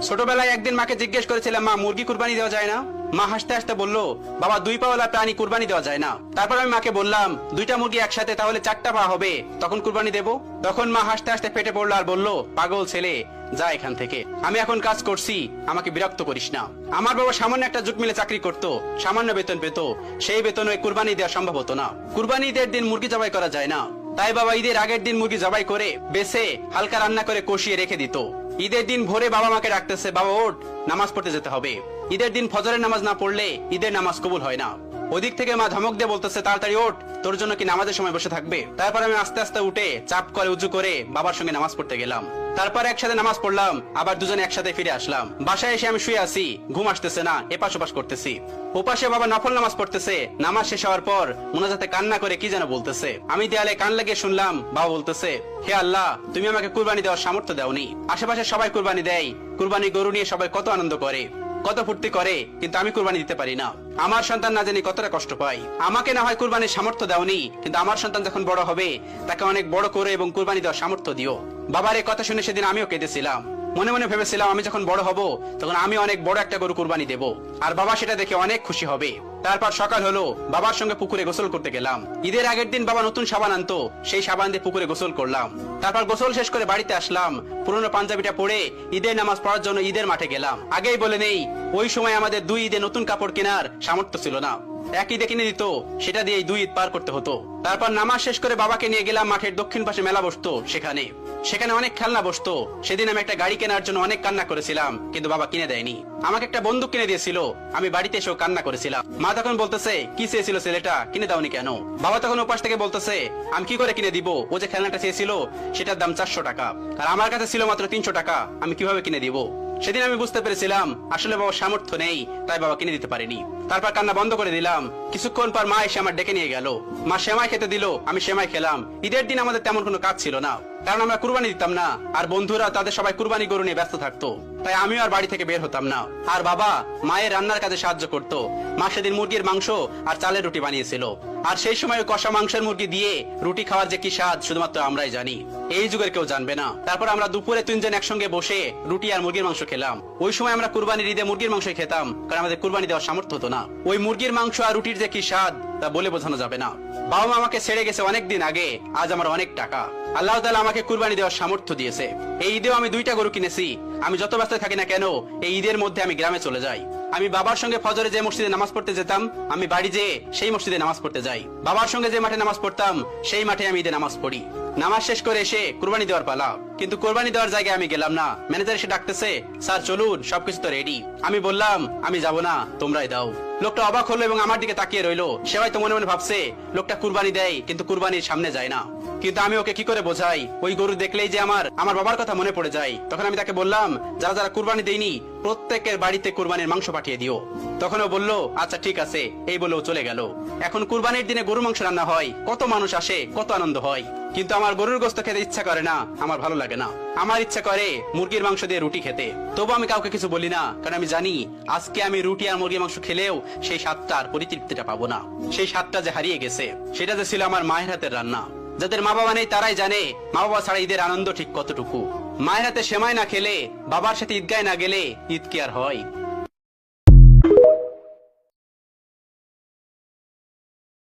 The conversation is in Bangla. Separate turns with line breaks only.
ছোটবেলায় একদিন মাকে জিজ্ঞেস করেছিলাম, মা মুরগি কুরবানি দেওয়া যায় না? মা হাসতে হাসতে বলল, বাবা 2 পাওয়ালা প্রাণী কুরবানি দেওয়া যায় না। তারপর আমি মাকে বললাম, 2টা মুরগি একসাথে তাহলে 4টা পা হবে, তখন কুরবানি দেব। তখন মা হাসতে হাসতে পেটে পড়লো আর বলল, পাগল ছেলে, যা এখান থেকে, আমি এখন কাজ করছি, আমাকে বিরক্ত করিস না। আমার বাবা সামান্য একটা জুট মিলে চাকরি করত, সামান্য বেতন পেত, সেই বেতনে কুরবানি দেওয়া সম্ভব হতো না। কুরবানি ঈদের দিন মুরগি জবাই করা যায় না, তাই বাবা ঈদের আগের দিন মুরগি জবাই করে বেছে হালকা রান্না করে কষিয়ে রেখে দিত। ঈদের দিন ভোরে বাবা মাকে ডাকতেছে, বাবা ওঠ, নামাজ পড়তে যেতে হবে। ঈদের দিন ফজরের নামাজ না পড়লে ঈদের নামাজ কবুল হয় না। ওদিক থেকে মা ধমক দিয়ে বলতেছে, তাড়াতাড়ি ওঠ, তোর জন্য কি নামাজের সময় বসে থাকবে? তারপর আমি আস্তে আস্তে উঠে চাপ করে উজু করে বাবার সঙ্গে নামাজ পড়তে গেলাম। তারপর একসাথে নামাজ পড়লাম, আবার দুজনে একসাথে ফিরে আসলাম। বাসায় এসে আমি শুয়ে আছি, ঘুম আসতেছে না, এপাশ ওপাশ করতেছি। ওপাশে বাবা নফল নামাজ পড়তেছে। নামাজ শেষ হওয়ার পর মোনাজাতে কান্না করে কি যেন বলতেছে। আমি দেয়ালে কান লাগিয়ে শুনলাম, বাবা বলতেছে, হে আল্লাহ, তুমি আমাকে কুরবানি দেওয়ার সামর্থ্য দাওনি। আশেপাশে সবাই কুরবানি দেয়, কুরবানি গরু নিয়ে সবাই কত আনন্দ করে, কত ফুর্তি করে, কিন্তু আমি কুরবানি দিতে পারি না। আমার সন্তান না জানি কতটা কষ্ট পায়। আমাকে না হয় কুরবানির সামর্থ্য দাওনি, কিন্তু আমার সন্তান যখন বড় হবে তাকে অনেক বড় করে এবং কুরবানি দেওয়ার সামর্থ্য দিও। বাবার এই কথা শুনে সেদিন আমিও কেঁদেছিলাম। মনে মনে ভেবেছিলাম, আমি যখন বড় হব তখন আমি অনেক বড় একটা গরু কুরবানি দেব, আর বাবা সেটা দেখে অনেক খুশি হবে। তারপর সকাল হলো, বাবার সঙ্গে পুকুরে গোসল করতে গেলাম। ঈদের আগের দিন বাবা নতুন সাবান আনতো, সেই সাবান দিয়ে পুকুরে গোসল করলাম। তারপর গোসল শেষ করে বাড়িতে আসলাম। পুরনো পাঞ্জাবিটা পরে ঈদের নামাজ পড়ার জন্য ঈদের মাঠে গেলাম। আগেই বলে নেই, ওই সময় আমাদের 2 ঈদে নতুন কাপড় কেনার সামর্থ্য ছিল না। এক ঈদে কিনে দিত, সেটা দিয়ে 2 ঈদ পার করতে হতো। তারপর নামাজ শেষ করে বাবাকে নিয়ে গেলাম মাঠের দক্ষিণ পাশে মেলা বসতো, সেখানে অনেক খেলনা বসতো। সেদিন আমি একটা গাড়ি কেনার জন্য অনেক কান্না করেছিলাম, কিন্তু বাবা কিনে দেয়নি। আমাকে একটা বন্দুক কিনে দিয়েছিল, আমি বাড়িতে এসেও কান্না করেছিলাম। মা তখন বলতেছে, কি চেয়েছিল ছেলেটা, কিনে দাওনি কেন? বাবা তখন ওপাশ থেকে বলতেছে, আমি কি করে কিনে দিব, ও যে খেলনাটা চেয়েছিল সেটার দাম 400 টাকা, আর আমার কাছে ছিল মাত্র 300 টাকা, আমি কিভাবে কিনে দিব? সেদিন আমি বুঝতে পেরেছিলাম আসলে বাবার সামর্থ্য নেই, তাই বাবা কিনে দিতে পারেনি। তারপর কান্না বন্ধ করে দিলাম। কিছুক্ষণ পর মা এসে আমার ডেকে নিয়ে গেল। মা সেমাই খেতে দিল, আমি সেমাই খেলাম। ঈদের দিন আমাদের তেমন কোনো কাজ ছিল না, কারণ আমরা কুরবানি দিতাম না, আর বন্ধুরা তাদের সবাই কুরবানি গরু নিয়ে ব্যস্ত থাকতো, তাই আমিও আর বাড়ি থেকে বের হতাম না। আর বাবা মায়ের রান্নার কাজে সাহায্য করত। মা সেদিন মুরগির মাংস আর চালের রুটি বানিয়েছিল, আর সেই সময় কষা মাংসের মুরগি দিয়ে রুটি খাওয়ার যে কি স্বাদ শুধুমাত্র আমরাই জানি, এই যুগের কেউ জানবে না। তারপর আমরা দুপুরে 3 জন একসঙ্গে বসে রুটি আর মুরগির মাংস খেলাম। ওই সময় আমরা কুরবানির ঈদে মুরগির মাংস খেতাম, কারণ আমাদের কুরবানি দেওয়ার সামর্থ্য হতো না। ওই মুরগির মাংস আর রুটির যে কি স্বাদ তা বলে বোঝানো যাবে না। বাবা মা আমাকে ছেড়ে গেছে অনেকদিন আগে, আজ আমার অনেক টাকা। আল্লাহ তাআলা আমাকে কুরবানি দেওয়ার সামর্থ্য দিয়েছে। এই ঈদেও আমি 2টা গরু কিনেছি। আমি যত ব্যস্ত থাকি না কেন, এই ঈদের মধ্যে আমি গ্রামে চলে যাই। আমি বাবার সঙ্গে ফজরে যে মসজিদে নামাজ পড়তে যেতাম, আমি বাড়ি যেয়ে সেই মসজিদে নামাজ পড়তে যাই। বাবার সঙ্গে যে মাঠে নামাজ পড়তাম, সেই মাঠে আমি ঈদে নামাজ পড়ি। নামাজ শেষ করে এসে কুরবানি দেওয়ার পালা, কিন্তু কুরবানি দেওয়ার জায়গায় আমি গেলাম না। ম্যানেজার এসে ডাকতেছে, স্যার চলুন, সবকিছু তো রেডি। আমি বললাম, আমি যাব না, তোমরাই দাও। লোকটা অবাক হলো এবং আমার দিকে তাকিয়ে রইলো। সে হয়তো মনে মনে ভাবছে লোকটা কুরবানি দেয়, কিন্তু কুরবানির সামনে যায় না। কিন্তু আমি ওকে কি করে বোঝাই, ওই গরু দেখলেই যে আমার বাবার কথা মনে পড়ে যায়। তখন আমি তাকে বললাম, যারা যারা কুরবানি দেয়নি প্রত্যেকের বাড়িতে কুরবানির মাংস পাঠিয়ে দিও। তখন ও বলল, আচ্ছা ঠিক আছে, এই বলেও চলে গেল। এখন কুরবানির দিনে গরু মাংস রান্না হয়, কত মানুষ আসে, কত আনন্দ হয়, কিন্তু আমার গরুর গোশত খেতে ইচ্ছা করে না, আমার ভালো লাগে না। আমার ইচ্ছা করে মুরগির মাংস দিয়ে রুটি খেতে। তবু আমি কাউকে কিছু বলি না, কারণ আমি জানি আজকে আমি রুটি আর মুরগির মাংস খেলেও সেই স্বাদটা আর পরিতৃপ্তিটা পাবো না। সেই স্বাদটা যে হারিয়ে গেছে, সেটা যে ছিল আমার মায়ের হাতের রান্না। যাদের মা বাবা নেই তারাই জানে মা বাবা ছাড়া ঈদের আনন্দ ঠিক কতটুকু। মায়ের হাতে সেমাই না খেলে, বাবার সাথে ঈদগায় না গেলে ঈদ কি আর হয়?